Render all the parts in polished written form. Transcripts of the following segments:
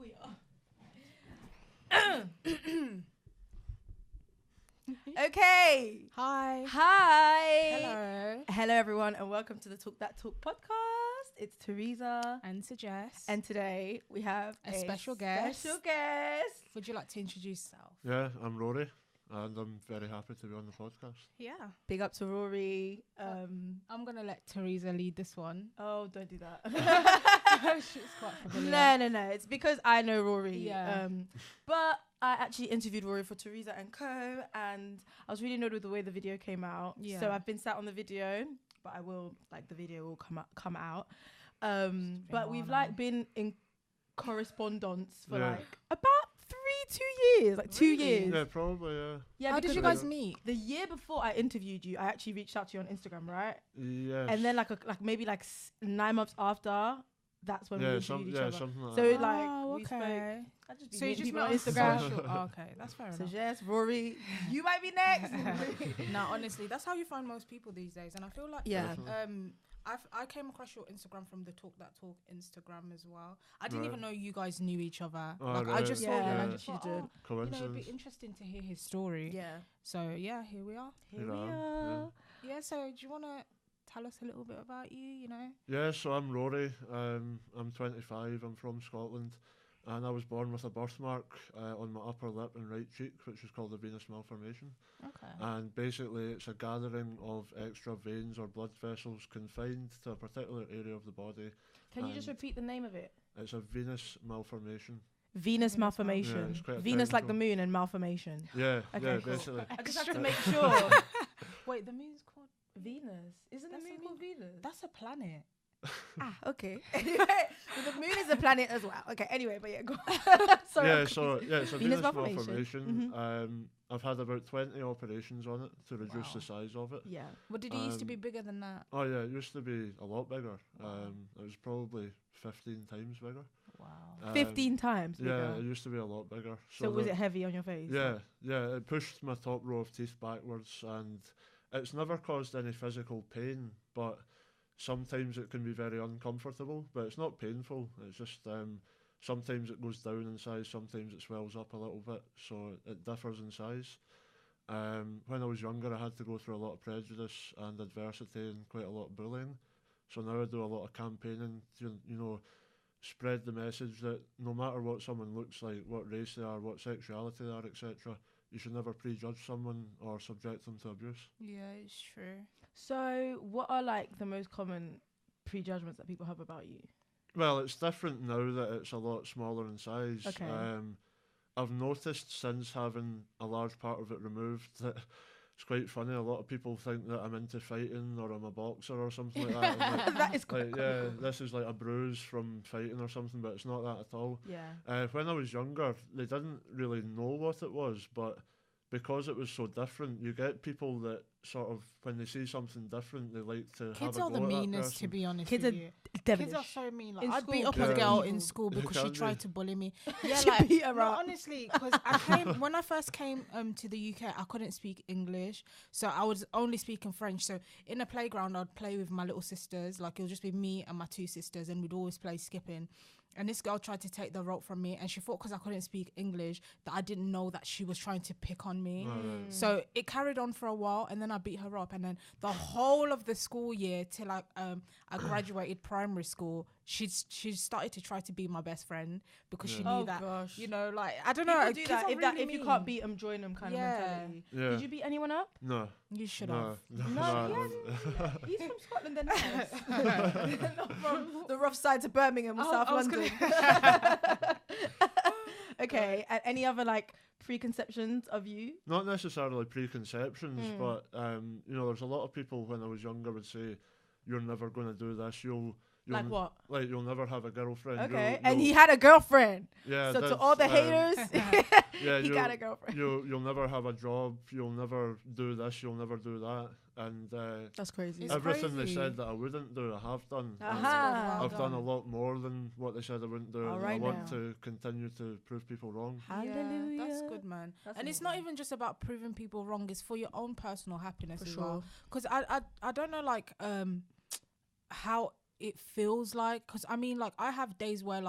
We are. Okay. Hi. Hi. Hello. Hello, everyone, and welcome to the Talk That Talk podcast. It's Theresa. And Sagesse. And today we have a special guest. Special guest. Would you like to introduce yourself? Yeah, I'm Rory, and I'm very happy to be on the podcast. Yeah. Big up to Rory. I'm going to let Theresa lead this one. Oh, don't do that. She's quite familiar. No. It's because I know Rory. Yeah. But I actually interviewed Rory for Theresa and Co. And I was really annoyed with the way the video came out. Yeah. So I've been sat on the video, but the video will come out. But we've been in correspondence for about 2 years, 2 years. Yeah, probably, yeah. Yeah. How did you guys meet? The year before I interviewed you, I actually reached out to you on Instagram, right? Yes. And then maybe 9 months after, that's when we interviewed each other. Something like So that. we spoke. I just be So you meeting just people met on on Instagram. social. Oh, okay, that's fair enough. Sagesse, Rory, you might be next. No, honestly, that's how you find most people these days. And I feel like Yeah. I came across your Instagram from the Talk That Talk Instagram as well. I didn't even know you guys knew each other. Oh, I right. just saw you and I Yeah. just thought, You did. Coincidence. it'd be interesting to hear his story. Yeah. So yeah, here we are. Here we Yeah. are. Yeah, so do you want to tell us a little bit about you, Yeah, so I'm Rory. I'm 25. I'm from Scotland. And I was born with a birthmark on my upper lip and right cheek, which is called a venous malformation. Okay. And basically, it's a gathering of extra veins or blood vessels confined to a particular area of the body. Can you just And repeat the name of it? It's a venous malformation. Venus Venus malformation. Yeah, it's quite a Venus like the technical- moon and malformation. Yeah, Okay, yeah, cool. basically. I just have to make sure. Wait, the moon's called... Venus. Isn't the That's moon the called Venus? That's a planet. Okay. Anyway, well, the moon is a planet as well. Okay, anyway, but yeah, go on. Sorry. Yeah, I'm so confused. yeah, it's a Venus venous malformation. malformation. I've had about 20 operations on it to reduce Wow. the size of it. Yeah. What did it used to be bigger than that? Oh yeah, it used to be a lot bigger. It was probably 15 times bigger. Wow. 15 times bigger. Yeah, it used to be a lot bigger. So was it heavy on your face? Yeah, yeah. It pushed my top row of teeth backwards, and it's never caused any physical pain, but sometimes it can be very uncomfortable. But it's not painful. It's just sometimes it goes down in size, sometimes it swells up a little bit, so it differs in size. When I was younger, I had to go through a lot of prejudice and adversity and quite a lot of bullying. So now I do a lot of campaigning to, spread the message that no matter what someone looks like, what race they are, what sexuality they are, etc., you should never prejudge someone or subject them to abuse. Yeah, it's true. So what are the most common prejudgments that people have about you? Well, it's different now that it's a lot smaller in size. Okay. I've noticed since having a large part of it removed that it's quite funny. A lot of people think that I'm into fighting or I'm a boxer or something like that. I'm like, That is quite yeah, cool. this is like a bruise from fighting or something, but it's not that at all. Yeah. When I was younger, they didn't really know what it was, but because it was so different, you get people that sort of, when they see something different, they like to Kids have are a the go at that meanest, to person. be honest Kids with are you. devilish. Kids are so mean. In I'd beat school, up yeah. a girl Evil. in school because she Can tried they? to bully me. Yeah, She beat her no, up. honestly, because when I first came to the UK, I couldn't speak English, so I was only speaking French. So in the playground, I'd play with my little sisters. Like, it would just be me and my two sisters, and we'd always play skipping. And this girl tried to take the rope from me, and she thought because I couldn't speak English that I didn't know that she was trying to pick on me. So it carried on for a while, and then I beat her up. And then the whole of the school year till I graduated primary school, she started to try to be my best friend because she knew Oh, that, gosh. I don't know. People do kids that. are If really you can't mean. beat them, join them kind Yeah. of mentality. Yeah. Did you beat anyone up? No. You should No. have. No, he's from Scotland then. Not from the rough sides of Birmingham or South I was London. Okay, and any other preconceptions of you? Not necessarily preconceptions, Hmm. but there's a lot of people when I was younger would say, "You're never going to do this. You'll Like what? Like you'll never have a girlfriend." Okay, and he had a girlfriend. Yeah. So to that's, all the haters, yeah, he got a girlfriend. You'll never have a job. You'll never do this. You'll never do that. And That's crazy. It's everything crazy. they said that I wouldn't do, I have done. Aha. And Well I've done a done. lot more than what they said I wouldn't do. All And I right want now. to continue to prove people wrong. Hallelujah. Yeah, that's good, man. That's and it's not amazing. even just about proving people wrong; it's for your own personal happiness For as sure. well. Because I don't know how it feels like. Because I mean, I have days where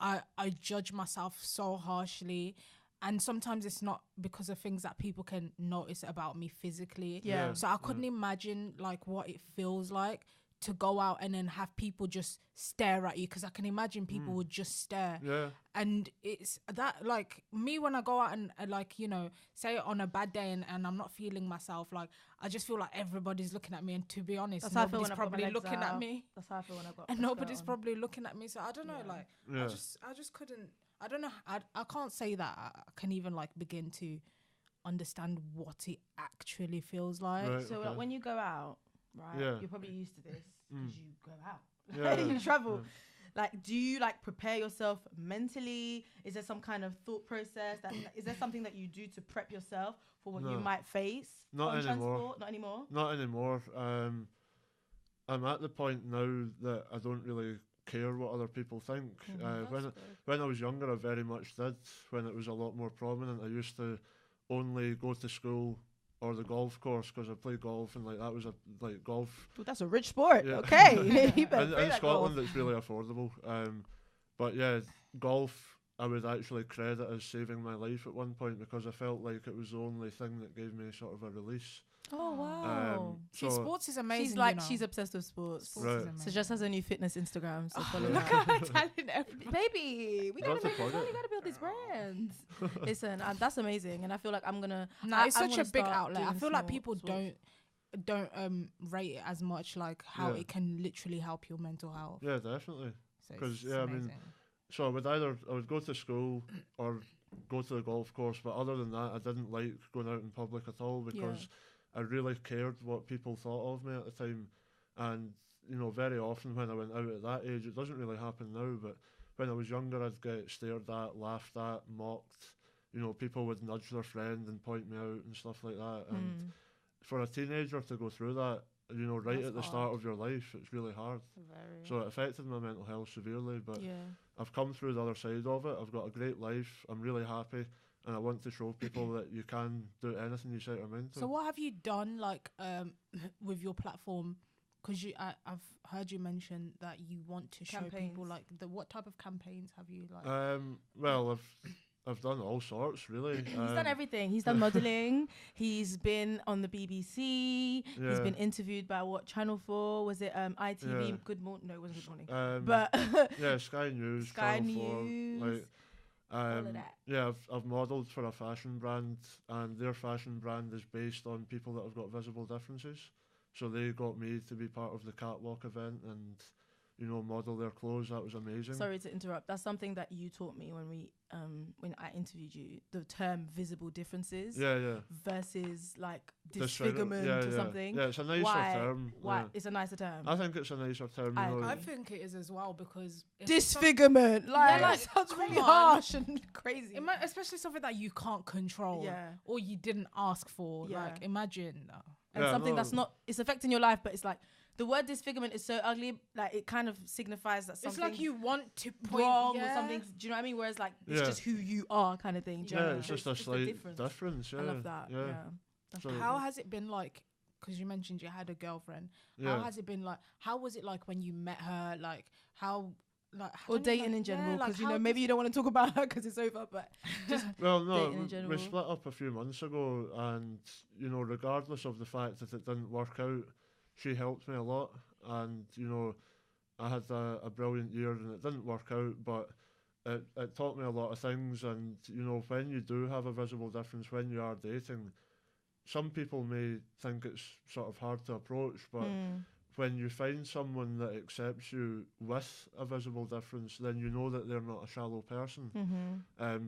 I judge myself so harshly. And sometimes it's not because of things that people can notice about me physically. Yeah. So I couldn't imagine like what it feels like to go out and then have people just stare at you, because I can imagine people would just stare. Yeah. And it's that, like, me when I go out and like, you know, say on a bad day and I'm not feeling myself, like I just feel like everybody's looking at me, and to be honest, That's how I feel nobody's when I've got my probably legs looking out. at me, That's how I feel when I've got. and my nobody's skirt on. probably looking at me. So I don't know, Yeah. like Yeah. I just couldn't. I don't know. I can't say that I can even like begin to understand what it actually feels like. Right, So okay. like, when you go out, right? Yeah. You're probably used to this because you go out. Yeah. You travel. Yeah. Like, do you like prepare yourself mentally? Is there some kind of thought process that is there something that you do to prep yourself for what you No. might face Not on anymore. transport? Not anymore. Not anymore. I'm at the point now that I don't really care what other people think. When I was younger, I very much did. When it was a lot more prominent, I used to only go to school or the golf course because I played golf, and like that was like golf. Well, that's a rich sport. Yeah. Okay. You better play In that Scotland, golf. it's really affordable. But yeah, golf I would actually credit as saving my life at one point, because I felt like it was the only thing that gave me sort of a release. Oh wow. See, sports is amazing. She's like, you know. she's obsessed with sports. Sports Right. is amazing. So just has a new fitness Instagram. So follow Look her. at her telling everybody. Baby, we gotta Got to make plug this. it. We gotta build these brands. Listen, that's amazing, and I feel like I'm gonna. No, it's I'm such gonna a big start outlet. I doing feel like small people sports. don't rate it as much, like how Yeah. it can literally help your mental health. Yeah, definitely. So 'Cause, it's yeah, I mean, amazing. So I would go to school or go to the golf course, but other than that, I didn't like going out in public at all, because I really cared what people thought of me at the time. And you know, very often when I went out at that age, it doesn't really happen now, but when I was younger, I'd get stared at, laughed at, mocked. You know, people would nudge their friend and point me out and stuff like that. And for a teenager to go through that, you know, right That's at the hard. start of your life, it's really hard. Very. So it affected my mental health severely, but yeah. I've come through the other side of it. I've got a great life. I'm really happy, and I want to show people that you can do anything you set your mind to. So what have you done, like, with your platform? Because I've heard you mention that you want to show people, Campaigns. like, what type of campaigns have you, like? Well, I've done all sorts, really. He's done everything. He's done modelling. He's been on the BBC. He's Yeah. been interviewed by what Channel 4? Was it ITV? Yeah. Good morning. No, it wasn't Good Morning. But But yeah, Sky News, Sky Channel 4, News, like, all of that. yeah, I've modelled for a fashion brand, and their fashion brand is based on people that have got visible differences. So they got me to be part of the catwalk event and, you know, model their clothes. That was amazing. Sorry to interrupt. That's something that you taught me when I interviewed you. The term visible differences Yeah. versus like Disfigure- disfigurement yeah, or yeah. something. Yeah, it's a nicer Why? term. Why? Yeah. It's a nicer term. I think it's a nicer term. You I know, I agree. think it is as well, because it's Disfigurement. Like, Yeah, that sounds come really on. harsh and crazy. especially something that you can't control, Yeah. or you didn't ask for. Yeah. Like, imagine. And Yeah, something no. that's not, it's affecting your life, but it's like, the word disfigurement is so ugly, like it kind of signifies that It's something like you want to point wrong or yeah. something. Do you know what I mean? Whereas like, it's Yeah. just who you are kind of thing. Do you know yeah, what I mean? it's So just a the slight difference. difference. Yeah, I love that. Yeah. That's So- cool. How has it been like? Because you mentioned you had a girlfriend. yeah. How has it been like? How was it like when you met her? Like how? Like I Or don't know, dating in general, because you know maybe you don't want to talk about her because it's over, but Well, no, dating in we general. split up a few months ago, and you know, regardless of the fact that it didn't work out, she helped me a lot, and you know, I had a brilliant year, and it didn't work out, but it taught me a lot of things, and you know, when you do have a visible difference when you are dating, some people may think it's sort of hard to approach, but when you find someone that accepts you with a visible difference, then you know that they're not a shallow person.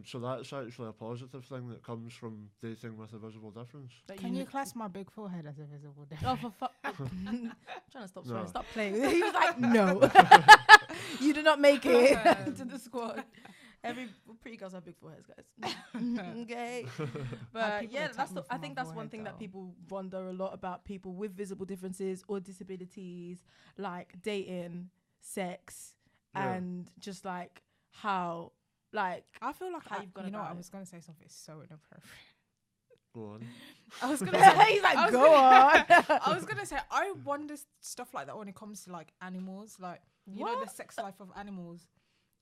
So that's actually a positive thing that comes from dating with a visible difference. Can you class my big forehead as a visible difference? Oh, for fuck! I'm trying to stop swearing. No. Stop playing with it. He was like, "No, you do not make it to the squad." Every pretty girls have big foreheads, guys. Okay, but people yeah, attack that's me the, for I my think that's one forehead, thing that though. people wonder a lot about people with visible differences or disabilities, like dating, sex, Yeah. and just like how, like, I feel like How you've gone you know, about I it. was gonna say something so inappropriate. Go on. I was gonna say, he's like, I was go on. I was gonna say, I wonder stuff like that when it comes to like animals, like you know the What? sex life of animals.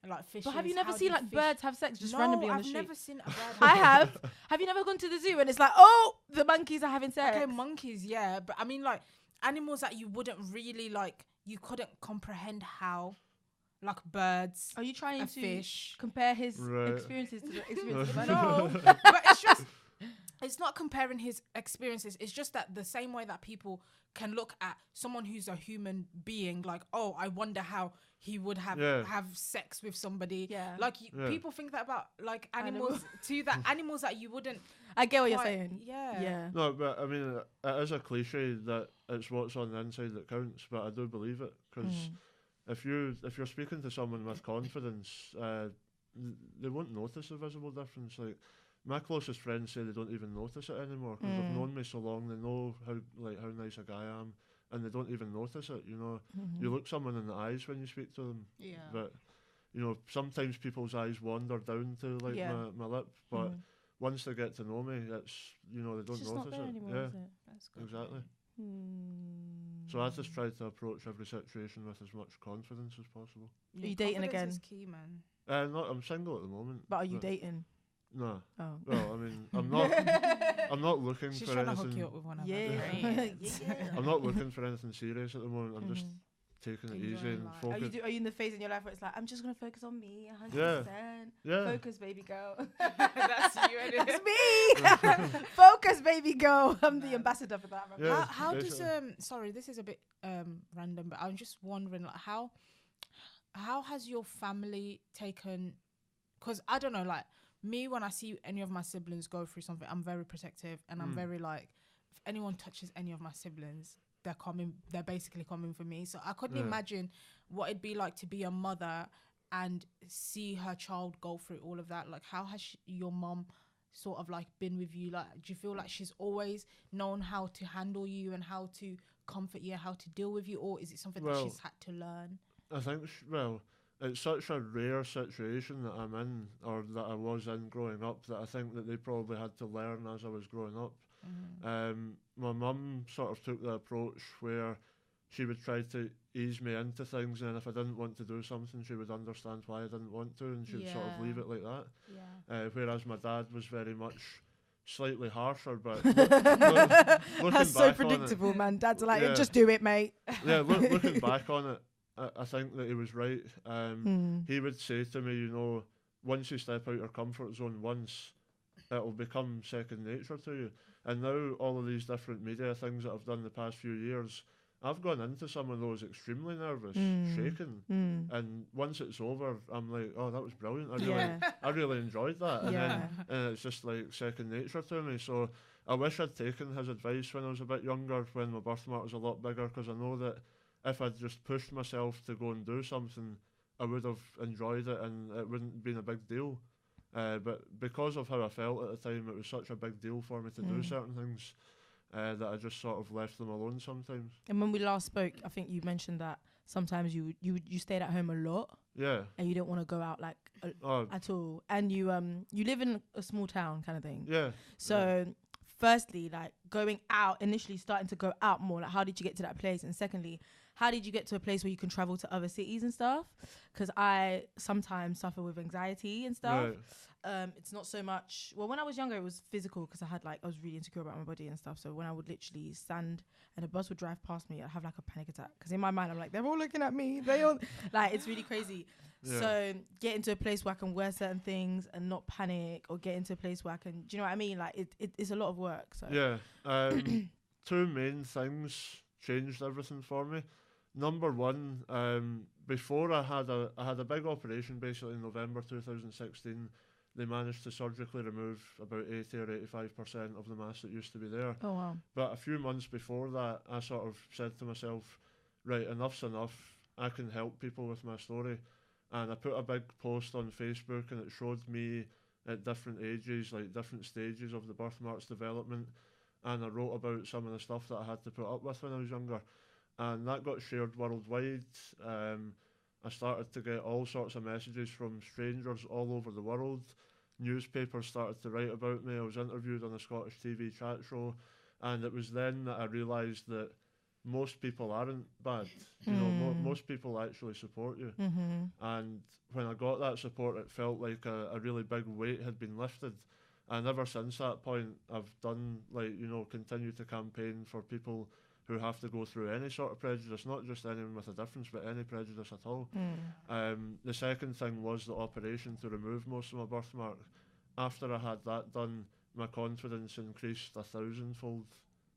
like fishes. But have you never how seen do like fish- birds have sex just No, randomly on I've the street? never seen a bird. I have. Have you never gone to the zoo and it's like, oh, the monkeys are having sex? Okay, monkeys, yeah, but I mean like animals that you wouldn't really like. You couldn't comprehend how, like birds. Are you trying A to fish. compare his Right. experiences to the experiences of No, animals? but it's just. It's not comparing his experiences. It's just that the same way that people can look at someone who's a human being, like, oh, I wonder how he would have sex with somebody. Yeah. Like people think that about like animals too. That animals that you wouldn't. I get what you're quite- saying. Yeah. Yeah. No, but I mean, it is a cliche that it's what's on the inside that counts, but I do believe it, because if you're speaking to someone with confidence, they won't notice the visible difference. Like, my closest friends say they don't even notice it anymore because they've known me so long. They know how nice a guy I am, and they don't even notice it. You know, you look someone in the eyes when you speak to them. Yeah. But you know, sometimes people's eyes wander down to like my lip, but once they get to know me, it's they It's don't just not notice there it. anymore, Yeah, is it? That's good. exactly. Hmm. So I just try to approach every situation with as much confidence as possible. Are you dating Confidence again? is key, man. No, I'm single at the moment. But are you dating? No. Oh. Well, I mean, I'm not. I'm not looking She's for trying to hook anything. you up with one of Yeah. her friends. I'm not looking for anything serious at the moment. I'm just taking it easy Enjoying and life. focus. Are you in the phase in your life where it's like, I'm just gonna focus on me 100%? Yeah. Focus, baby girl. That's you, innit? That's me. Focus, baby girl. I'm the ambassador for that. Yeah. How does basically. sorry, this is a bit random, but I'm just wondering like how has your family taken, because I don't know, like me, when I see any of my siblings go through something, I'm very protective and I'm very like, if anyone touches any of my siblings, they're basically coming for me. So I couldn't imagine what it'd be like to be a mother and see her child go through all of that. Like, how has your mom sort of like been with you? Like, do you feel like she's always known how to handle you and how to comfort you, how to deal with you, or is it something that she's had to learn? I think, it's such a rare situation that I'm in, or that I was in growing up, that I think that they probably had to learn as I was growing up. My mum sort of took the approach where she would try to ease me into things, and if I didn't want to do something, she would understand why I didn't want to, and she'd sort of leave it like that. Yeah. Whereas my dad was very much slightly harsher, but looking That's so back predictable, man. Dad's like, Yeah. just do it, mate. looking back on it, I think that he was right. He would say to me, once you step out your comfort zone once, it'll become second nature to you. And now all of these different media things that I've done the past few years, I've gone into some of those extremely nervous, shaking, and once it's over, I'm like, oh, that was brilliant. I really enjoyed that, and then it's just like second nature to me. So I wish I'd taken his advice when I was a bit younger, when my birthmark was a lot bigger, because I know that if I'd just pushed myself to go and do something, I would have enjoyed it, and it wouldn't have been a big deal. But because of how I felt at the time, it was such a big deal for me to do certain things. That I just sort of left them alone sometimes. And when we last spoke, I think you mentioned that sometimes you stayed at home a lot. Yeah. And you didn't want to go out like at all. And you live in a small town kind of thing. Yeah. So firstly, like going out, initially starting to go out more, like how did you get to that place? And secondly, how did you get to a place where you can travel to other cities and stuff? Because I sometimes suffer with anxiety and stuff. Right. It's not so much, well, when I was younger, it was physical because I was really insecure about my body and stuff. So when I would literally stand and a bus would drive past me, I'd have like a panic attack. Because in my mind, I'm like, they're all looking at me. They all, like, it's really crazy. Yeah. So get into a place where I can wear certain things and not panic, or get into a place where I can, do you know what I mean? Like it's a lot of work. So Yeah. Two main things changed everything for me. Number one, before I had a big operation basically in November 2016. They managed to surgically remove about 80 or 85% of the mass that used to be there. Oh wow. But a few months before that, I sort of said to myself, right, enough's enough. I can help people with my story. And I put a big post on Facebook, and it showed me at different ages, like different stages of the birthmark's development. And I wrote about some of the stuff that I had to put up with when I was younger. And that got shared worldwide. I started to get all sorts of messages from strangers all over the world. Newspapers started to write about me. I was interviewed on a Scottish TV chat show. And it was then that I realised that most people aren't bad. You know, most people actually support you. And when I got that support, it felt like a really big weight had been lifted. And ever since that point, I've done, like, you know, continue to campaign for people who have to go through any sort of prejudice, not just anyone with a difference, but any prejudice at all. The second thing was the operation to remove most of my birthmark. After I had that done, my confidence increased 1,000-fold.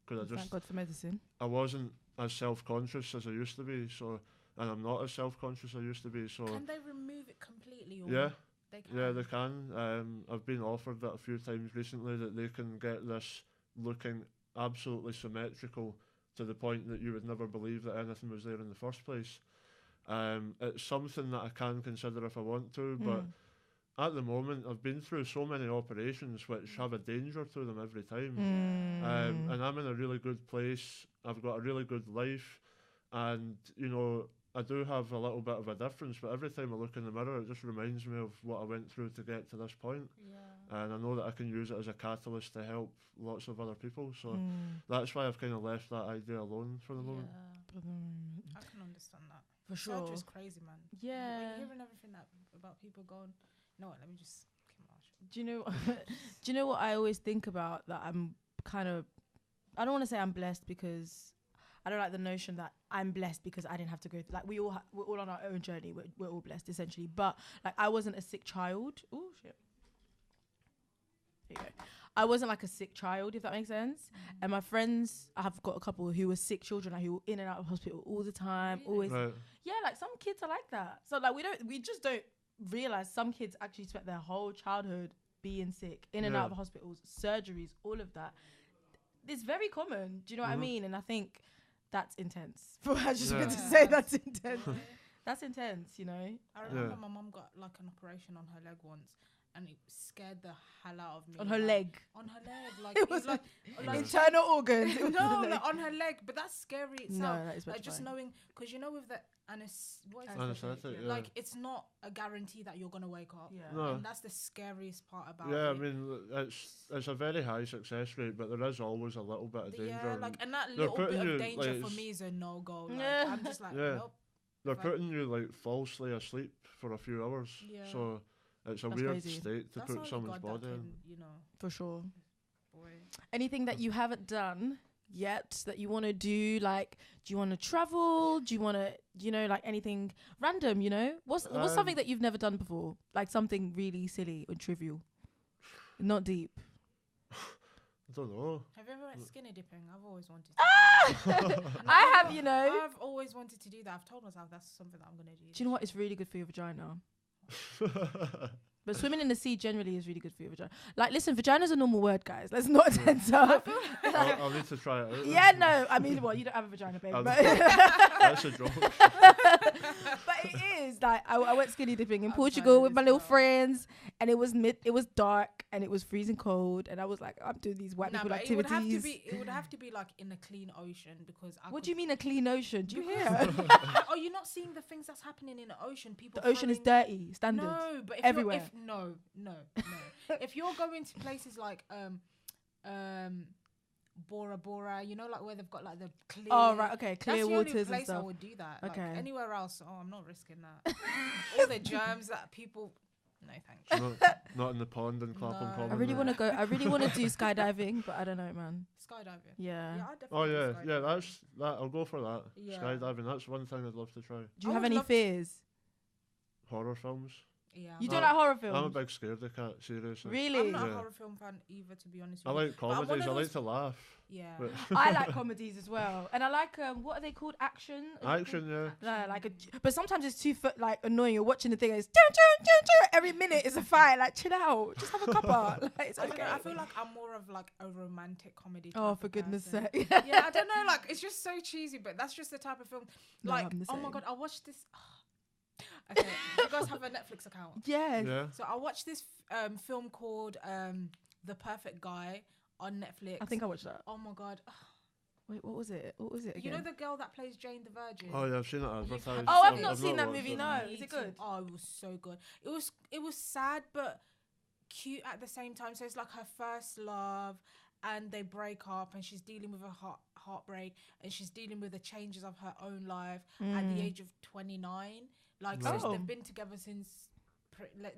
Thank God for medicine. I wasn't as self-conscious as I used to be, so, and I'm not as self-conscious as I used to be. So can they remove it completely? Or yeah, they can? yeah, they can. I've been offered that a few times recently, that they can get this looking absolutely symmetrical to the point that you would never believe that anything was there in the first place. It's something that I can consider if I want to, but at the moment I've been through so many operations which have a danger to them every time. And I'm in a really good place. I've got a really good life, and you know, I do have a little bit of a difference, but every time I look in the mirror, it just reminds me of what I went through to get to this point. And I know that I can use it as a catalyst to help lots of other people. So that's why I've kind of left that idea alone for the moment. I can understand that. For sure. Surgery's crazy, man. Yeah. When you're hearing everything that about people going, you know what, let me just keep my mouth shut. Do you know what I always think about, that I'm kind of, I don't want to say I'm blessed, because I don't like the notion that I'm blessed because I didn't have to go through, like, we're all on our own journey. We're all blessed essentially, but like, I wasn't a sick child. Oh shit. There you go. I wasn't like a sick child, if that makes sense. And my friends, I have got a couple who were sick children, like, who were in and out of hospital all the time. Really? Always. Right. Yeah, like some kids are like that. So like, we just don't realize some kids actually spent their whole childhood being sick, in and out of hospitals, surgeries, all of that. It's very common. Do you know what I mean? And I think that's intense. I just want to say that's intense. That's intense, you know. I remember my mum got like an operation on her leg once, and it scared the hell out of me. On her like, leg. On her leg, like It was like internal organs. no, like on her leg. But that's scary itself. No, that is like just petrifying. knowing, because you know with the Anesthetic, yeah. like it's not a guarantee that you're gonna wake up. Yeah. No. And that's the scariest part about it. Yeah, I mean, it's a very high success rate, but there is always a little bit of danger. Yeah, like, and that they're little bit putting you, of danger like, for me is a no-go. Like, Yeah. I'm just like, Yeah. nope. They're Right. putting you like falsely asleep for a few hours. Yeah. So it's a That's weird crazy. state to That's put only someone's God that body in. can, you know, For sure. boy. Anything that you haven't done yet that you want to do? Like, do you want to travel? Do you want to, you know, like anything random, you know? What's something that you've never done before? Like something really silly or trivial. Not deep. I don't know. Have you ever went skinny dipping? I've always wanted to. No, I have, you know. I've always wanted to do that. I've told myself that's something that I'm going to do. Do you know what? It's really good for your vagina. But swimming in the sea generally is really good for your vagina. Like, listen, vagina's a normal word, guys. Let's not tense up. I'll need to try it out. Yeah, no. I mean, well, you don't have a vagina, babe. But That's a joke. but it is like I went skinny dipping in I'm Portugal trying with my this little out. friends, and it was dark and it was freezing cold, and I was like, I'm doing these white No, people but activities. it would have to be like in a clean ocean, because What do you mean a clean ocean? Do you hear? Are you not seeing the things that's happening in the ocean? People The ocean is throwing- dirty, standard. No, but if everywhere. You're, no. If you're going to places like Bora Bora, you know, like where they've got like the clear. Oh right, okay, That's clear the waters only and place I stuff. would do that. Like, Okay. anywhere else, I'm not risking that. All the germs that people. No thanks. Not in the pond in Clapham No. Common. I really no. want to go. I really want to do skydiving, but I don't know, man. Skydiving. Yeah. Yeah, I definitely. Oh do yeah, skydiving. that's that. I'll go for that. Yeah. Skydiving. That's one thing I'd love to try. Do you I have would any love to- fears? Horror films. Yeah. You No, don't like horror films? I'm a big scaredy cat. Seriously. Really? I'm not a Yeah. horror film fan either, to be honest. I with you. like But I'm one comedies. of I like those- to laugh. Yeah. But I like comedies as well, and I like what are they called? Action. Is it action, yeah. No, like but sometimes it's too like annoying. You're watching the thing, and it's choo, choo, choo, choo. Every minute is a fight. Like, chill out, just have a cuppa. Like, it's I don't okay. know, I feel like I'm more of like a romantic comedy. Oh, type for of goodness' person. sake. Yeah, I don't know. Like, it's just so cheesy, but that's just the type of film. No, Like, I'm the oh my same. god, I watched this. Okay, you guys have a Netflix account. Yes. Yeah. So I watched this film called The Perfect Guy on Netflix. I think I watched that. Oh my god. Wait, what was it? What was it again? You know the girl that plays Jane the Virgin? Oh yeah, I've seen it advertised. Oh, I've I've not seen that watched movie. it. No, Me is it too. good? Oh, it was so good. It was sad but cute at the same time. So it's like her first love, and they break up, and she's dealing with her heartbreak, and she's dealing with the changes of her own life at the age of 29. Like, since they've been together since,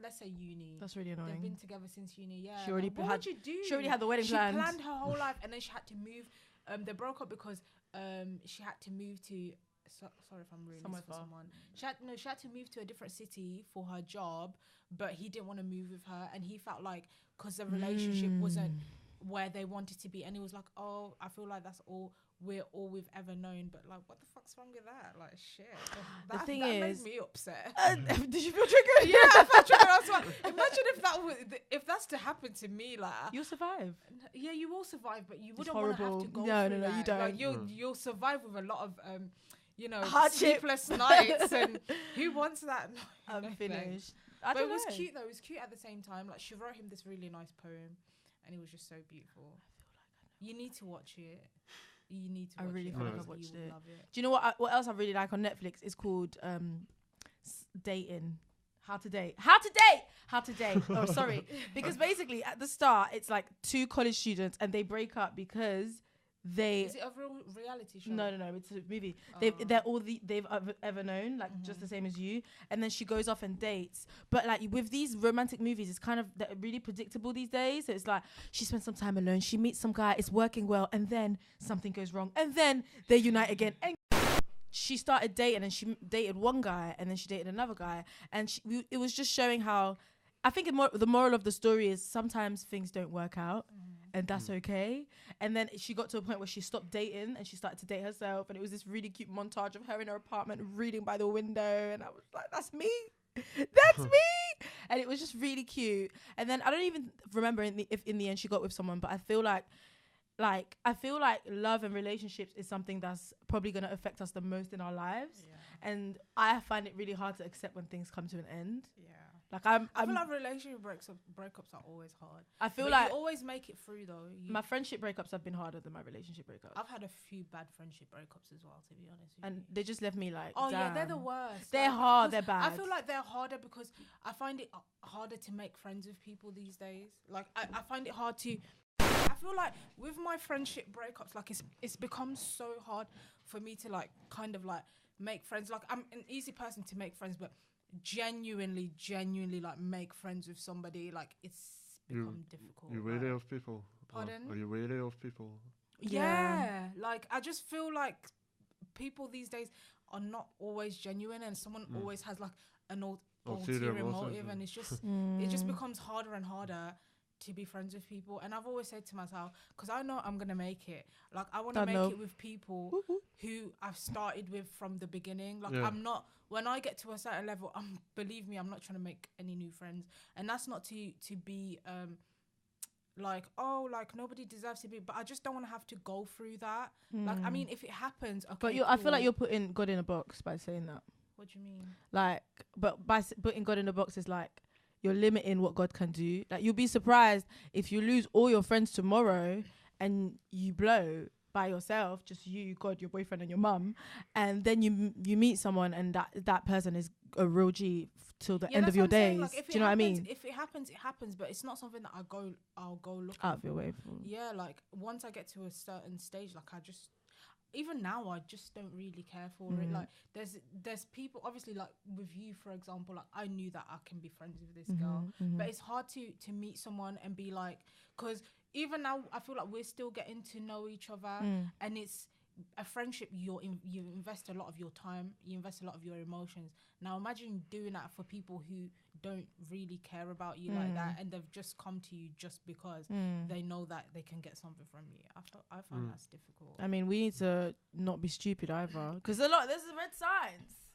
let's say uni. That's really annoying. They've been together since uni, yeah. She already what would you do? She already had the wedding planned. She planned her whole life, and then she had to move. They broke up because she had to move to... sorry if I'm ruining this for someone. She had to move to a different city for her job, but he didn't want to move with her, and he felt like, because the relationship wasn't where they wanted to be, and he was like, oh, I feel like that's all we've ever known, but like, what the fuck's wrong with that? Like, shit. The thing that is, made me upset. Did you feel triggered? Yeah, I felt triggered. I was like, imagine if that's to happen to me, like, you'll survive. Yeah, you will survive, but you wouldn't want to have to go through No, that. you don't. Like, you'll survive with a lot of hardship, sleepless nights, and who wants that? I'm finished. But it was cute though. It was cute at the same time. Like, she wrote him this really nice poem, and it was just so beautiful. You need to watch it. You need to. I really watch feel it. like I've watched it. Love it. Do you know what else I really like on Netflix? It's called Dating. How to date. Oh, sorry. Because basically at the start it's like two college students and they break up because Is it a real reality show? No, it's a movie. They're all they've ever known, like just the same as you. And then she goes off and dates. But like with these romantic movies, it's kind of really predictable these days. So it's like she spends some time alone, she meets some guy, it's working well, and then something goes wrong, and then they unite again. And she started dating, and she dated one guy, and then she dated another guy, and it was just showing how. I think the moral of the story is sometimes things don't work out, and that's okay. And then she got to a point where she stopped dating and she started to date herself, and it was this really cute montage of her in her apartment reading by the window, and I was like, that's me. That's me. And it was just really cute. And then I don't even remember if in the end she got with someone, but I feel like love and relationships is something that's probably going to affect us the most in our lives. Yeah. And I find it really hard to accept when things come to an end. Yeah. Like I feel like relationship breakups are always hard. I feel but like you always make it through though. My friendship breakups have been harder than my relationship breakups. I've had a few bad friendship breakups as well, to be honest with and you. They just left me like, oh damn. Yeah, they're the worst. They're hard, they're bad. I feel like they're harder because I find it harder to make friends with people these days. Like I find it hard to. I feel like with my friendship breakups, like it's become so hard for me to like kind of like make friends. Like I'm an easy person to make friends, but genuinely like make friends with somebody, like it's become difficult. You're wary of people. Pardon? Are you wary of people? Yeah, like I just feel like people these days are not always genuine, and someone always has like an ulterior motive, and it's just it just becomes harder and harder to be friends with people. And I've always said to myself, because I know I'm gonna make it, like I want to make it with people who I've started with from the beginning. Like I'm not, when I get to a certain level, believe me, I'm not trying to make any new friends. And that's not to be like, oh, like nobody deserves to be, but I just don't want to have to go through that. Like, I mean, if it happens, okay, but I feel like you're putting God in a box by saying that. What do you mean? Like, but by putting God in a box is like you're limiting what God can do. Like, you'll be surprised if you lose all your friends tomorrow and you blow by yourself, just you, God, your boyfriend and your mum, and then you meet someone and that person is a real G till the end of your days. Like, do you know what I mean? If it happens, it happens, but it's not something that I'll go look out of your way for. Yeah, like once I get to a certain stage, like I just, even now I just don't really care for it. Like there's people, obviously, like with you, for example, like I knew that I can be friends with this girl, but it's hard to meet someone and be like, because even now I feel like we're still getting to know each other, and it's a friendship. You invest a lot of your time, you invest a lot of your emotions. Now imagine doing that for people who don't really care about you like that, and they've just come to you just because they know that they can get something from you. I find that's difficult. I mean, we need to not be stupid either, because there's red signs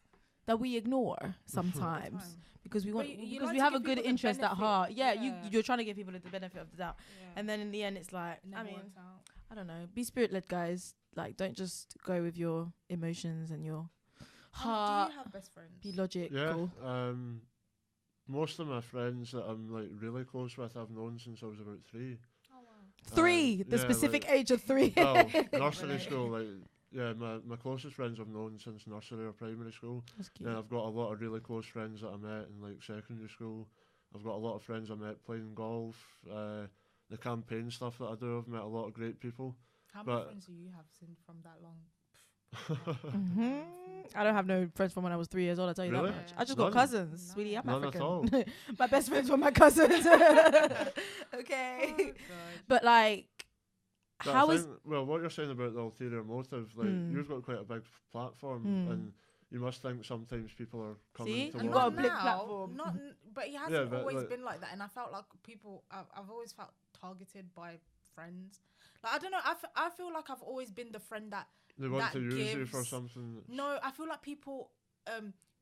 that we ignore sometimes because we want, because we have a good interest at heart. You're trying to give people the benefit of the doubt, and then in the end it's like, I mean, I don't know, be spirit-led, guys. Like, don't just go with your emotions and your heart. Do you have best friends? Be logical. Yeah. Most of my friends that I'm like really close with, I've known since I was about 3. Oh wow. 3, the specific age of 3. Well, nursery school, like. Yeah, my closest friends I've known since nursery or primary school. That's cute. Then I've got a lot of really close friends that I met in like secondary school. I've got a lot of friends I met playing golf, the campaign stuff that I do. I've met a lot of great people. How But- many friends do you have since from that long? I don't have no friends from when I was 3 years old. I tell you Really? that much. I just got None? cousins, No. sweetie. I'm None at African. all. My best friends were my cousins. Okay, Oh, God. but like, But how I is think, well, what you're saying about the ulterior motive, like you've got quite a big platform, and you must think sometimes people are coming See? to You watch got a you. big platform. But it Yeah, hasn't but, always like- been like that, and I felt like people. I've always felt targeted by friends. Like I don't know. I feel like I've always been the friend that. They want that to use you for gives- something. That's, No, I feel like people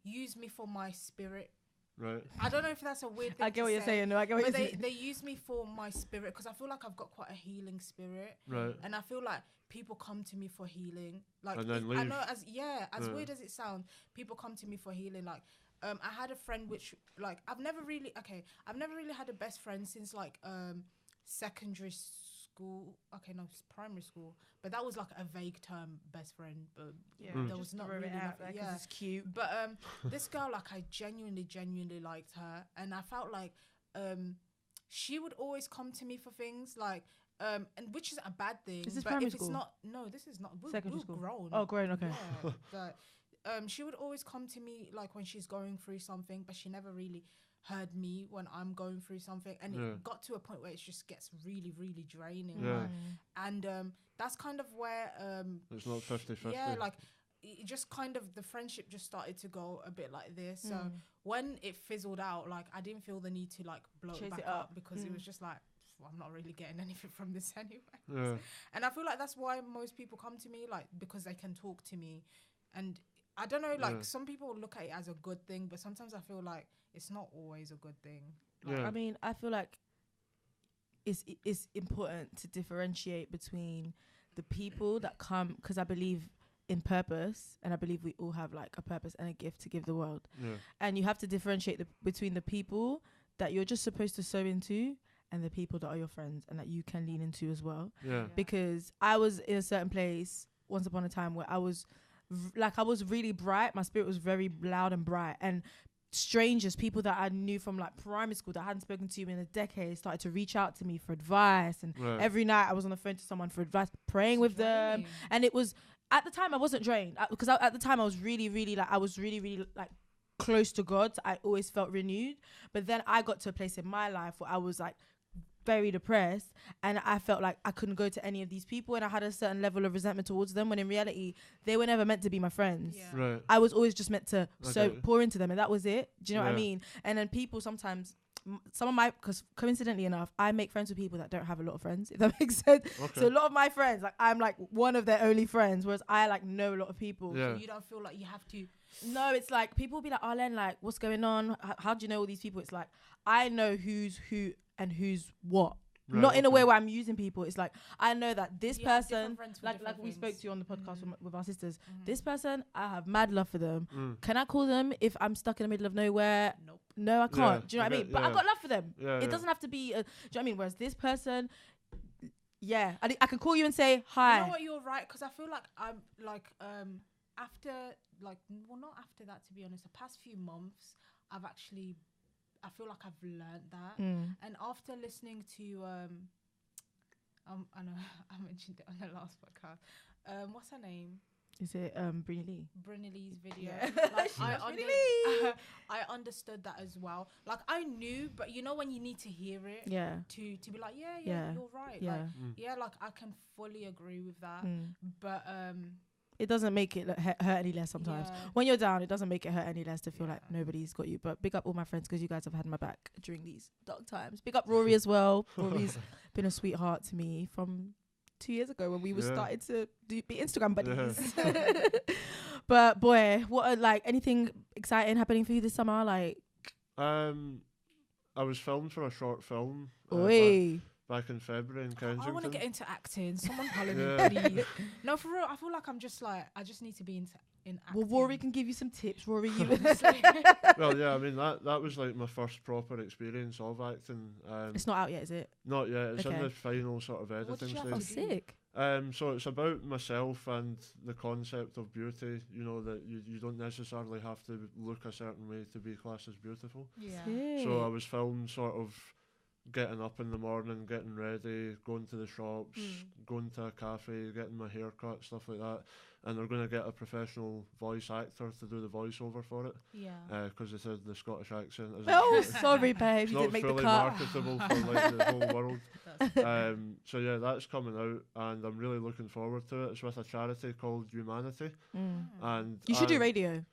use me for my spirit. right. I don't know if that's a weird thing. I get to what you're say, saying. No, I get what But you're saying. they use me for my spirit because I feel like I've got quite a healing spirit, Right. and I feel like people come to me for healing. Like And then I leave. know, as Yeah. weird as it sounds, people come to me for healing. Like I had a friend which like I've never really had a best friend since like secondary school. Okay, no, it's primary school. But that was like a vague term, best friend. But there was not really nothing. Yeah. it's cute. But this girl, like, I genuinely liked her, and I felt like she would always come to me for things like and which is a bad thing. Is this but primary if school? it's not, no, this is not. Secondary we're school. grown. Oh, grown. Okay. Yeah, but she would always come to me like when she's going through something, but she never really heard me when I'm going through something, and Yeah. it got to a point where it just gets really draining. Yeah. Like, and that's kind of where It's not 50-50. yeah, like it just kind of the friendship just started to go a bit like this. So when it fizzled out, like I didn't feel the need to like blow Chase it back it up up. because it was just like, well, I'm not really getting anything from this anyway. Yeah. And I feel like that's why most people come to me, like because they can talk to me. And I don't know, like Yeah. some people look at it as a good thing, but sometimes I feel like it's not always a good thing. Like, Yeah. I mean, I feel like it's important to differentiate between the people that come, because I believe in purpose, and I believe we all have like a purpose and a gift to give the world. Yeah. And you have to differentiate between the people that you're just supposed to sow into and the people that are your friends and that you can lean into as well. Yeah. Because I was in a certain place once upon a time where I was I was really bright. My spirit was very loud and bright, and strangers, people that I knew from like primary school that I hadn't spoken to in a decade, started to reach out to me for advice. And Right. every night I was on the phone to someone for advice, praying with them. draining. And it was, at the time I wasn't drained, because at the time I was really like close to God. So I always felt renewed. But then I got to a place in my life where I was like very depressed, and I felt like I couldn't go to any of these people, and I had a certain level of resentment towards them, when in reality they were never meant to be my friends. Yeah. Right. I was always just meant to Okay. pour into them, and that was it. Do you know what I Yeah. mean? And then people sometimes, some of my, because coincidentally enough, I make friends with people that don't have a lot of friends, if that makes sense. Okay. So a lot of my friends, like I'm like one of their only friends, whereas I like know a lot of people. Yeah. So you don't feel like you have to. No, it's like people be like, Arlen, like what's going on? How do you know all these people? It's like I know who's who and who's what. Right, Not in a way okay. where I'm using people. It's like I know that this You have different person, friends for like different we spoke things. to on the podcast with our sisters. Mhm. This person, I have mad love for them. Mm. Can I call them if I'm stuck in the middle of nowhere? Nope. No, I can't. Yeah, Do you know what I I mean? get- But I've yeah. got love for them. Yeah. It doesn't have to be. Do you know what I mean? Whereas this person, yeah, I can call you and say hi. You know what? You're right, because I feel like I'm like after like well not after that, to be honest. The past few months, I feel like I've learned that, and after listening to I know I mentioned it on the last podcast. What's her name? Is it Brini Lee? Brynny Lee's video. Yeah. Like She loves Brynny I understood that as well. Like I knew, but you know when you need to hear it Yeah. to be like, yeah, Yeah. you're right. Yeah. Like, Mm. yeah, like I can fully agree with that. Mm. But It doesn't make it hurt any less sometimes. yeah. When you're down, it doesn't make it hurt any less to feel like Yeah. nobody's got you. But big up all my friends, because you guys have had my back during these dark times. Big up Rory as well. Rory's been a sweetheart to me from 2 years ago when we were Yeah. started to be Instagram buddies. But boy, what are, like anything exciting happening for you this summer? Like, I was filmed for a short film oi. back in February in Kensington. I want to get into acting. Someone follow me, Yeah. please. No, for real. I feel like I'm just like I just need to be in acting. Well, Rory can give you some tips. Rory, you Honestly. Well, yeah, I mean that was like my first proper experience of acting. it's not out yet, is it? Not yet. It's Okay. in the final sort of What did editing you have Oh, to stage. do? sick. So it's about myself and the concept of beauty. You know that you don't necessarily have to look a certain way to be classed as beautiful. Yeah. Sick. So I was filmed sort of getting up in the morning, getting ready, going to the shops, going to a cafe, getting my hair cut, stuff like that. And they're going to get a professional voice actor to do the voiceover for it. Yeah. Because they said the Scottish accent isn't Oh, sorry, babe. it's You not didn't make the fully cut. marketable for like the whole world. So yeah, that's coming out, and I'm really looking forward to it. It's with a charity called Humanity, and You should do radio.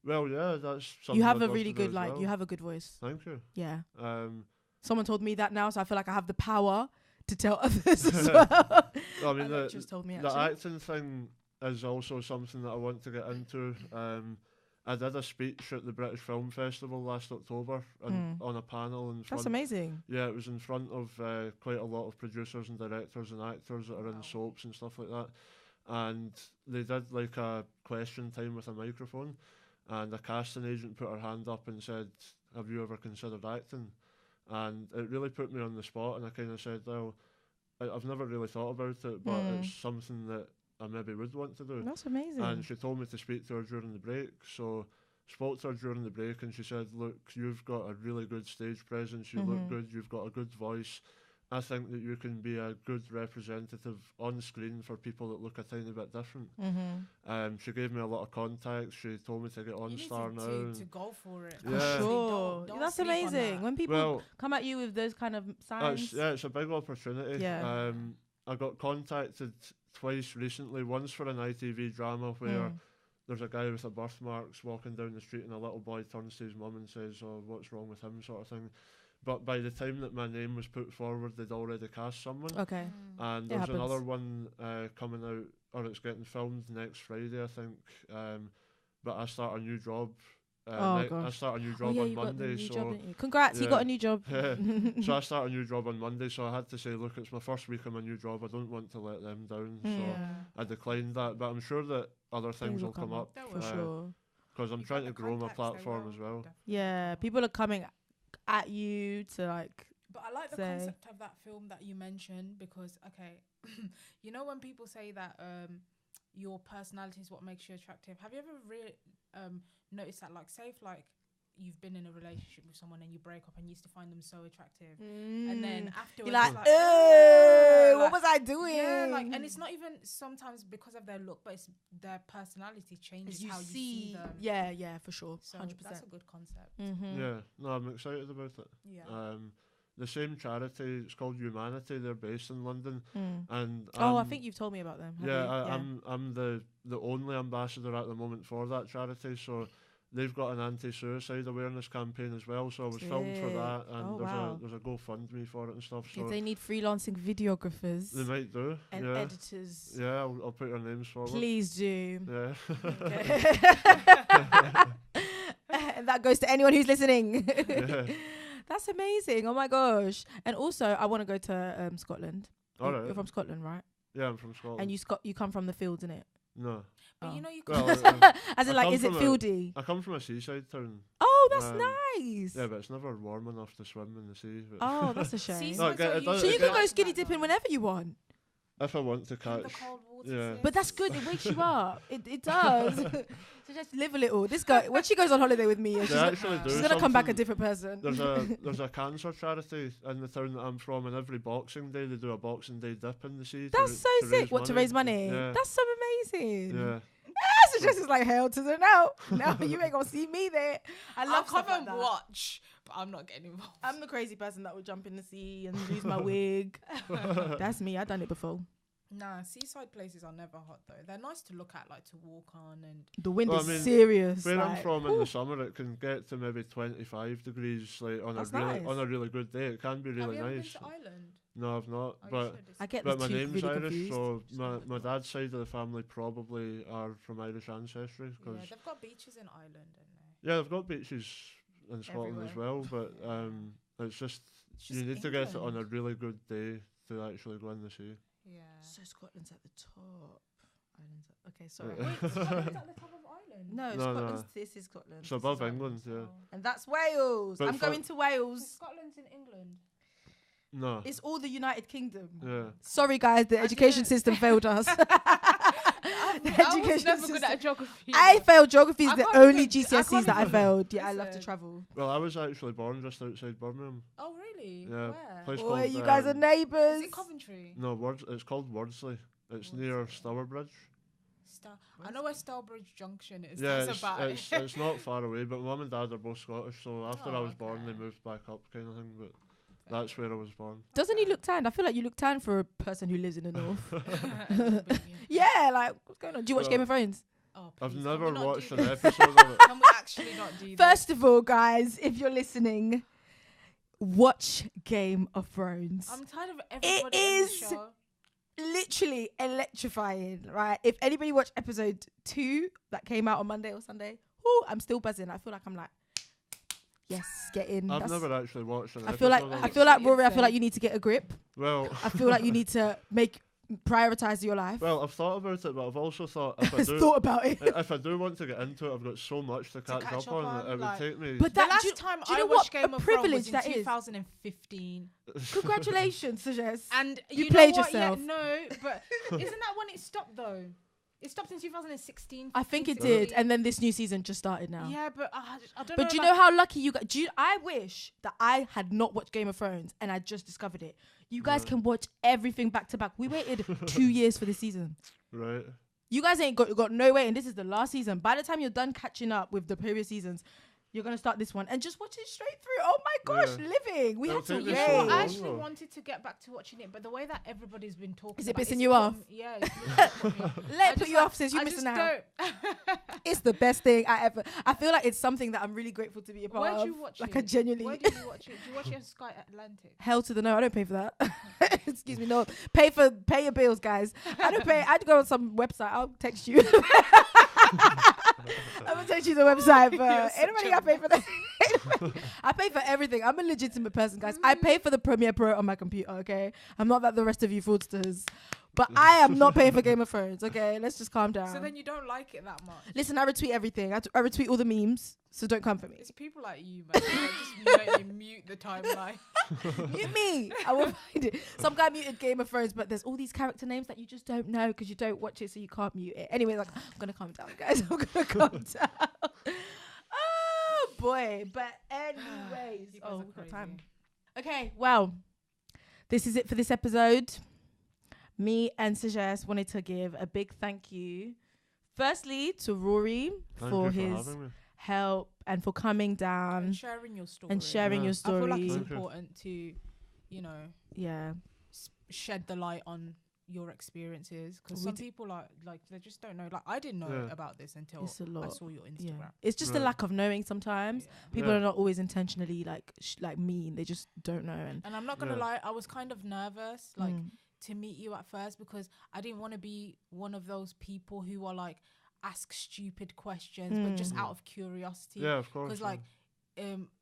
Well, yeah, that's something You have I'd a love really to do good, as like, well. you have a good voice. Thank you. Yeah. Um, Someone told me that now, so I feel like I have the power to tell others as well. I mean, That just told me the actually. acting thing is also something that I want to get into. I did a speech at the British Film Festival last October on a panel in front. That's amazing. Yeah, it was in front of quite a lot of producers and directors and actors that are in soaps and stuff like that. And they did like a question time with a microphone, and a casting agent put her hand up and said, "Have you ever considered acting?" And it really put me on the spot, and I kind of said, "Well, I've never really thought about it, but it's something that I maybe would want to do." That's amazing. And she told me to speak to her during the break, so spoke to her during the break, and she said, "Look, you've got a really good stage presence, you look good, you've got a good voice. I think that you can be a good representative on screen for people that look a tiny bit different." She gave me a lot of contacts. She told me to get on Star now. To go for it. Yeah. Sure. Don't That's sleep on amazing. that. When people Well, come at you with those kind of signs. it's a big opportunity. Yeah. I got contacted twice recently. Once for an ITV drama where there's a guy with a birthmarks walking down the street, and a little boy turns to his mum and says, "Oh, what's wrong with him?" sort of thing. But by the time that my name was put forward, they'd already cast someone. Okay. And It there's happens. another one coming out, or it's getting filmed next Friday, I think. But I start a new job. I gosh. start a new job yeah, on you got the Monday. new So job, didn't you? Congrats, you yeah. got a new job. so I start a new job on Monday. So I had to say, look, it's my first week of my new job. I don't want to let them down. So I declined that. But I'm sure that other things will come up. For sure. Because I'm You've trying got to the grow my contacts, they platform will, as well. definitely. Yeah, people are coming at you to like. But I like the say. concept of that film that you mentioned because, okay, you know when people say that your personality is what makes you attractive, have you ever noticed that, like, say if, like, you've been in a relationship with someone and you break up and used to find them so attractive, and then afterwards You're like, "Ugh, what was I doing? Yeah, like, and it's not even sometimes because of their look, but it's their personality changes how you see them. Yeah, for sure. So 100%. that's a good concept. Yeah, no, I'm excited about it. Yeah. The same charity, it's called Humanity. They're based in London, and I think you've told me about them. I'm the only ambassador at the moment for that charity. So they've got an anti-suicide awareness campaign as well. So I was filmed for that, and there's a GoFundMe for it and stuff. So if they need freelancing videographers, they might do, and editors. Yeah, I'll put your names forward. Please do. Yeah. And that goes to anyone who's listening. Yeah. That's amazing. Oh my gosh. And also, I want to go to Scotland. All right. You're from Scotland, right? Yeah, I'm from Scotland. And you come from the fields, innit? No. But you know you Well, can As in, like, is it fieldy? I come from a seaside town. Oh, that's nice. Yeah, but it's never warm enough to swim in the sea. But Oh, that's a shame. No, So you can go skinny dipping whenever you want. if I want to in the catch. cold water. Yeah. But that's good. It wakes you up. It does. So just live a little. This girl, when she goes on holiday with me, They actually do she's gonna come back a something- different person. There's a cancer charity in the town that I'm from, and every Boxing Day they do a Boxing Day dip in the sea. That's so to sick. What, to raise money? Yeah. That's so amazing. Yeah. So just is like, hell to the no. No, you ain't gonna see me there. I I'll love come stuff like and that. watch, but I'm not getting involved. I'm the crazy person that would jump in the sea and lose my wig. That's me. I've done it before. Nah, seaside places are never hot though. They're nice to look at, like to walk on, and The wind Well, is I mean, serious. Where I'm like, from in the summer, it can get to maybe 25 degrees, like That's on nice. a really good day. It can be have really you ever nice. been to Ireland? No, I've not. Oh, you But should. It's I get but the my two name's really Irish, confused. so So my good. dad's side of the family probably are from Irish ancestry. yeah, Cause they've got beaches in Ireland, haven't yeah, they've got beaches in Scotland as Everywhere. well, but it's just they? you need to get it on a England. really good day to actually go in the sea. Yeah. So Scotland's at the top. Ireland's okay, sorry. Wait, Scotland's at the top of Ireland. No, No, Scotland's no. this is Scotland. It's This above is Ireland. England, yeah. And that's Wales. But I'm for- going to So Wales. Scotland's in England. No. It's all the United Kingdom. Yeah. Sorry, guys, the education system failed us. I was never good at geography. I failed geography. Is I the can't only even- I GCSEs can't that I even failed. Yeah, I love to listen. travel. Well, I was actually born just outside Birmingham. Oh really? Yeah, Where? place Boy, called, you guys are Is neighbours. it Coventry? No, it's called Wardsley. It's near Stourbridge. I know where Stourbridge Junction is. Yeah, That's about it. it's not far away, but Mum and Dad are both Scottish, so after I Oh, was born, they okay. moved back up, kind of thing. But that's where I was born. Doesn't he look tanned? I feel like you look tanned for a person who lives in the north. A little bit, Yeah, like what's going on? Do you watch Well, Game of Thrones? Oh, I've please, can never we not watched do an this? episode of it. Can we actually not do that? First of all, guys, if you're listening, watch Game of Thrones. I'm tired of everybody is in the show. Literally electrifying, right? If anybody watched episode 2 that came out on Monday or Sunday, I'm still buzzing. I feel like I'm like, yes, get in. I've That's- never actually watched an I feel like episode of I it. feel like It's Rory. I feel insane. like you need to get a grip. Well, I feel like you need to prioritize your life. well, I've thought about it, but I've also thought if I do, Thought about it. if I do want to get into it, I've got so much to catch catch up up on on, that it would like- take me. But The that last do you- time do you I know watched what Game a of Thrones privilege was in that is? 2015. Congratulations, Sagesse. And You you played know what? yourself. Yeah, no, but isn't that when it stopped though? It stopped in 2016. I think it 15, did, and then this new season just started now. Yeah, but I don't know. But do you know how lucky you got? I wish that I had not watched Game of Thrones and I just discovered it. You guys can watch everything back to back. We waited 2 years for this season. Right. You guys ain't got no way, and this is the last season. By the time you're done catching up with the previous seasons, you're gonna start this one and just watch it straight through. Oh my gosh, Yeah. living. We It'll had to take me You so know what? long, I wait. actually though. wanted to get back to watching it, but the way that everybody's been talking Is it about pissing it's you put off? me- Yeah. It's put me off. Let I it put just you like- off, sis. You I missing just out. don't. It's the best thing I ever. I feel like it's something that I'm really grateful to be a part Where'd of. you watch like it? I genuinely. Where did you watch it? Did you watch it on Sky Atlantic? Hell to the no, I don't pay for that. Excuse me, no. Pay your bills, guys. I don't pay. I'd go on some website. I'll text you. I'm gonna text you the website, You're but such anybody a got pay for that? I pay for everything. I'm a legitimate person, guys. I pay for the Premiere Pro on my computer, okay? I'm not like the rest of you fraudsters. But I am not paying for Game of Thrones, okay? Let's just calm down. So then you don't like it that much. Listen, I retweet everything. I retweet all the memes, so don't come for me. It's people like you, man. That just make me mute the timeline. Mute me. I will find it. Some guy muted Game of Thrones, but there's all these character names that you just don't know because you don't watch it, so you can't mute it. Anyway, like, I'm gonna calm down, guys. I'm gonna calm down. Oh boy. But anyways, You guys are we've got crazy. time. Okay, well, this is it for this episode. Me and Sagesse wanted to give a big thank you, firstly to Rory Thank for you his having me. help and for coming down And sharing your story. and sharing Yeah. your I story. feel like it's Thank you. important to, you know, Yeah. shed the light on your experiences because We some d- people are like they just don't know. Like I didn't know Yeah. about this until It's a I lot. saw your Yeah. Instagram. It's just a Right. lack of knowing sometimes. Yeah. People Yeah. are not always intentionally like mean. They just don't know. And And I'm not gonna Yeah. lie, I was kind of nervous, like Mm. to meet you at first because I didn't want to be one of those people who are like ask stupid questions but just Mm. out of curiosity. Yeah, of course. Because like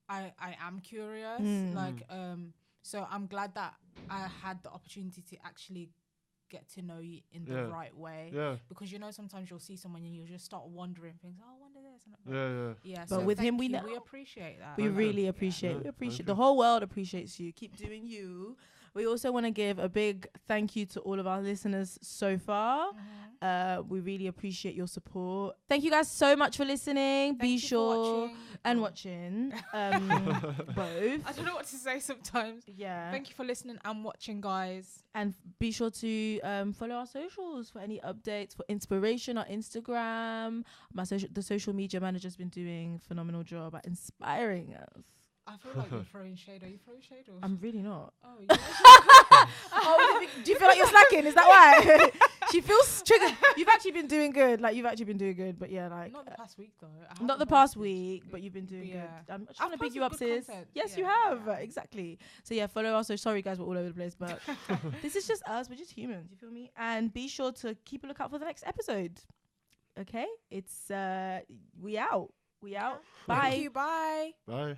I am curious, Mm. like so I'm glad that I had the opportunity to actually get to know you in the Yeah. right way. yeah, Because you know sometimes you'll see someone and you'll just start wondering things. Oh, I wonder this. And that. yeah. Yeah. But So with him, thank we you. know. We appreciate that. We Thank you. really Yeah. appreciate. Yeah, We thank appreciate. you. The whole world appreciates you. Keep doing you. We also want to give a big thank you to all of our listeners so far. Mhm. We really appreciate your support. Thank you guys so much for listening. Thank Be you for sure watching. and Oh. watching both. I don't know what to say sometimes. Yeah. Thank you for listening and watching, guys. And be sure to follow our socials for any updates, for inspiration on Instagram. The social media manager's been doing a phenomenal job at inspiring us. I feel like you're throwing shade. Are you throwing shade? Or? I'm really not. Oh, yeah. Oh, do you feel like you're slacking? Is that why? She feels triggered. You've actually been doing good. Like, you've actually been doing good. But yeah, like... Not the past week, though. I not haven't the past posted. week, but you've been doing Yeah. good. I'm just I've trying to big you posted up, good sis. content. Yes, you Yeah, have. yeah. Exactly. So yeah, follow us. So sorry, guys, we're all over the place, but this is just us. We're just humans. You feel me? And be sure to keep a lookout for the next episode. Okay? It's we out. We out. Bye. Thank you. Bye. Bye.